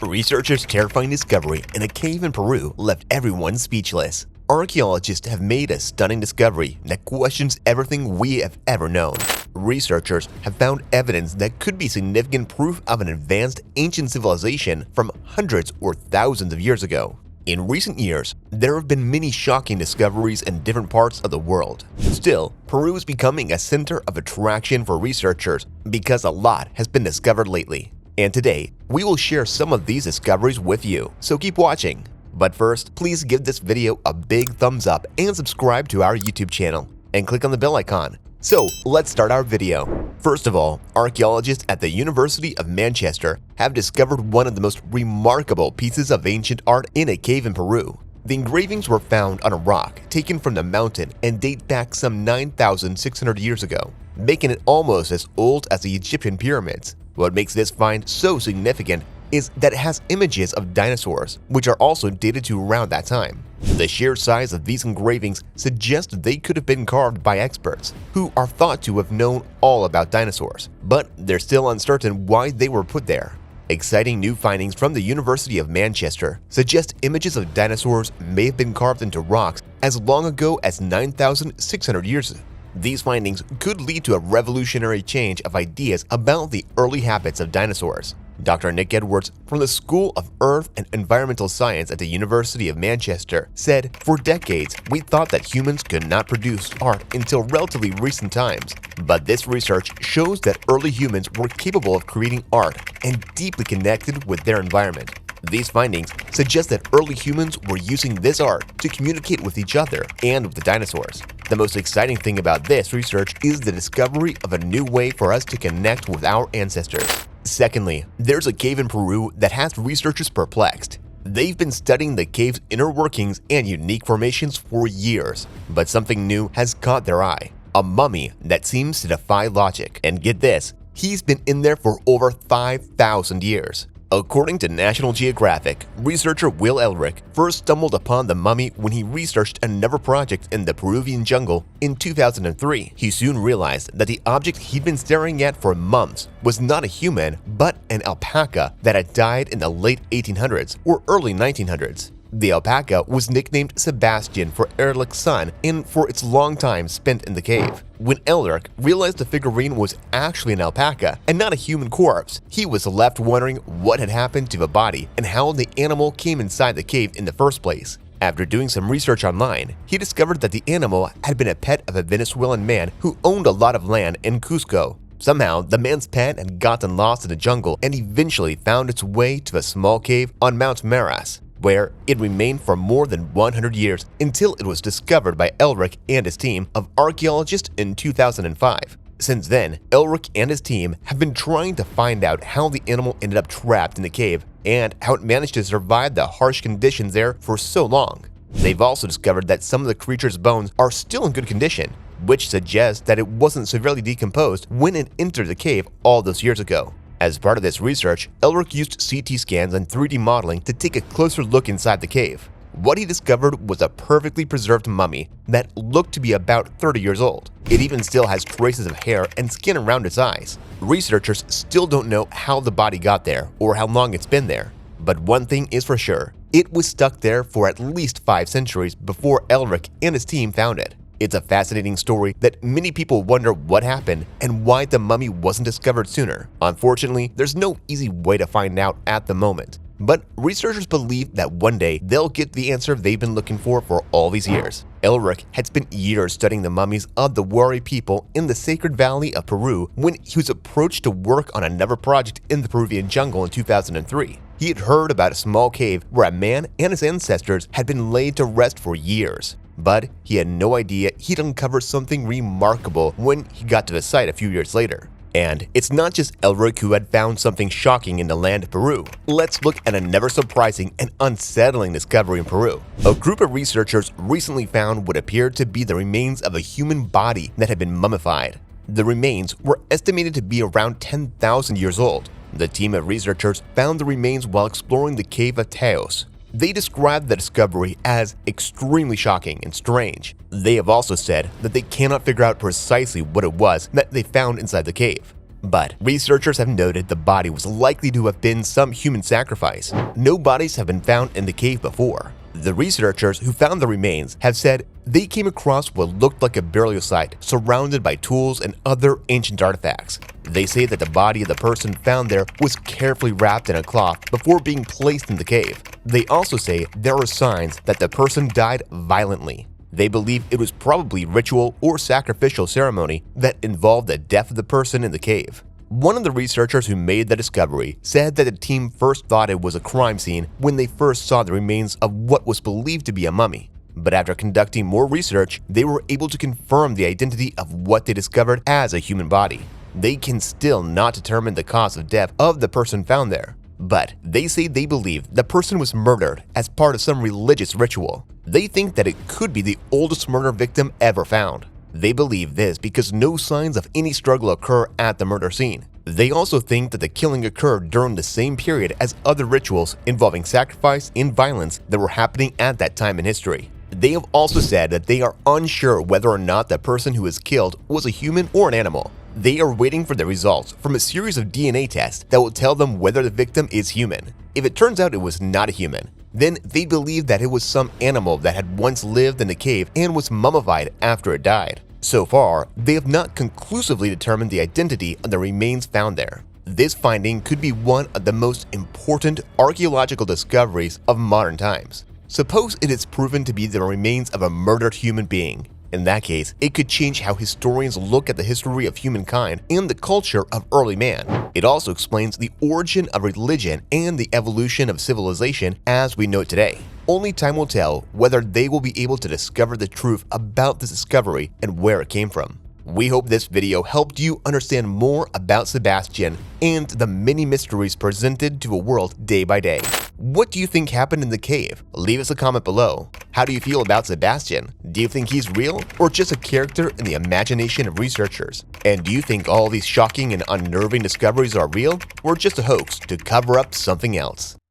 Researchers' terrifying discovery in a cave in Peru left everyone speechless. Archaeologists have made a stunning discovery that questions everything we have ever known. Researchers have found evidence that could be significant proof of an advanced ancient civilization from hundreds or thousands of years ago. In recent years, there have been many shocking discoveries in different parts of the world. Still, Peru is becoming a center of attraction for researchers because a lot has been discovered lately. And today, we will share some of these discoveries with you, so keep watching. But first, please give this video a big thumbs up and subscribe to our YouTube channel, and click on the bell icon. So let's start our video. First of all, archaeologists at the University of Manchester have discovered one of the most remarkable pieces of ancient art in a cave in Peru. The engravings were found on a rock taken from the mountain and date back some 9,600 years ago, making it almost as old as the Egyptian pyramids. What makes this find so significant is that it has images of dinosaurs, which are also dated to around that time. The sheer size of these engravings suggests they could have been carved by experts who are thought to have known all about dinosaurs, but they're still uncertain why they were put there. Exciting new findings from the University of Manchester suggest images of dinosaurs may have been carved into rocks as long ago as 9,600 years ago. These findings could lead to a revolutionary change of ideas about the early habits of dinosaurs. Dr. Nick Edwards from the School of Earth and Environmental Science at the University of Manchester said, "For decades, we thought that humans could not produce art until relatively recent times. But this research shows that early humans were capable of creating art and deeply connected with their environment." These findings suggest that early humans were using this art to communicate with each other and with the dinosaurs. The most exciting thing about this research is the discovery of a new way for us to connect with our ancestors. Secondly, there's a cave in Peru that has researchers perplexed. They've been studying the cave's inner workings and unique formations for years, but something new has caught their eye: a mummy that seems to defy logic. And get this, he's been in there for over 5,000 years. According to National Geographic, researcher Will Elric first stumbled upon the mummy when he researched another project in the Peruvian jungle in 2003. He soon realized that the object he'd been staring at for months was not a human, but an alpaca that had died in the late 1800s or early 1900s. The alpaca was nicknamed Sebastian for Ehrlich's son and for its long time spent in the cave. When Ehrlich realized the figurine was actually an alpaca and not a human corpse, he was left wondering what had happened to the body and how the animal came inside the cave in the first place. After doing some research online, he discovered that the animal had been a pet of a Venezuelan man who owned a lot of land in Cusco. Somehow, the man's pet had gotten lost in the jungle and eventually found its way to a small cave on Mount Maras, where it remained for more than 100 years until it was discovered by Elric and his team of archaeologists in 2005. Since then, Elric and his team have been trying to find out how the animal ended up trapped in the cave and how it managed to survive the harsh conditions there for so long. They've also discovered that some of the creature's bones are still in good condition, which suggests that it wasn't severely decomposed when it entered the cave all those years ago. As part of this research, Elric used CT scans and 3D modeling to take a closer look inside the cave. What he discovered was a perfectly preserved mummy that looked to be about 30 years old. It even still has traces of hair and skin around its eyes. Researchers still don't know how the body got there or how long it's been there. But one thing is for sure, it was stuck there for at least 5 centuries before Elric and his team found it. It's a fascinating story that many people wonder what happened and why the mummy wasn't discovered sooner. Unfortunately, there's no easy way to find out at the moment. But researchers believe that one day they'll get the answer they've been looking for all these years. Elric had spent years studying the mummies of the Wari people in the Sacred Valley of Peru when he was approached to work on another project in the Peruvian jungle in 2003. He had heard about a small cave where a man and his ancestors had been laid to rest for years. But he had no idea he'd uncover something remarkable when he got to the site a few years later. And it's not just Elric who had found something shocking in the land of Peru. Let's look at another surprising and unsettling discovery in Peru. A group of researchers recently found what appeared to be the remains of a human body that had been mummified. The remains were estimated to be around 10,000 years old. The team of researchers found the remains while exploring the Cave of Taos. They described the discovery as extremely shocking and strange. They have also said that they cannot figure out precisely what it was that they found inside the cave. But researchers have noted the body was likely to have been some human sacrifice. No bodies have been found in the cave before. The researchers who found the remains have said they came across what looked like a burial site surrounded by tools and other ancient artifacts. They say that the body of the person found there was carefully wrapped in a cloth before being placed in the cave. They also say there are signs that the person died violently. They believe it was probably ritual or sacrificial ceremony that involved the death of the person in the cave. One of the researchers who made the discovery said that the team first thought it was a crime scene when they first saw the remains of what was believed to be a mummy. But after conducting more research, they were able to confirm the identity of what they discovered as a human body. They can still not determine the cause of death of the person found there, but they say they believe the person was murdered as part of some religious ritual. They think that it could be the oldest murder victim ever found. They believe this because no signs of any struggle occur at the murder scene. They also think that the killing occurred during the same period as other rituals involving sacrifice and violence that were happening at that time in history. They have also said that they are unsure whether or not the person who was killed was a human or an animal. They are waiting for the results from a series of DNA tests that will tell them whether the victim is human. If it turns out it was not a human, then they believe that it was some animal that had once lived in the cave and was mummified after it died. So far, they have not conclusively determined the identity of the remains found there. This finding could be one of the most important archaeological discoveries of modern times. Suppose it is proven to be the remains of a murdered human being. In that case, it could change how historians look at the history of humankind and the culture of early man. It also explains the origin of religion and the evolution of civilization as we know it today. Only time will tell whether they will be able to discover the truth about this discovery and where it came from. We hope this video helped you understand more about Sebastian and the many mysteries presented to a world day by day. What do you think happened in the cave? Leave us a comment below. How do you feel about Sebastian? Do you think he's real or just a character in the imagination of researchers? And do you think all these shocking and unnerving discoveries are real or just a hoax to cover up something else?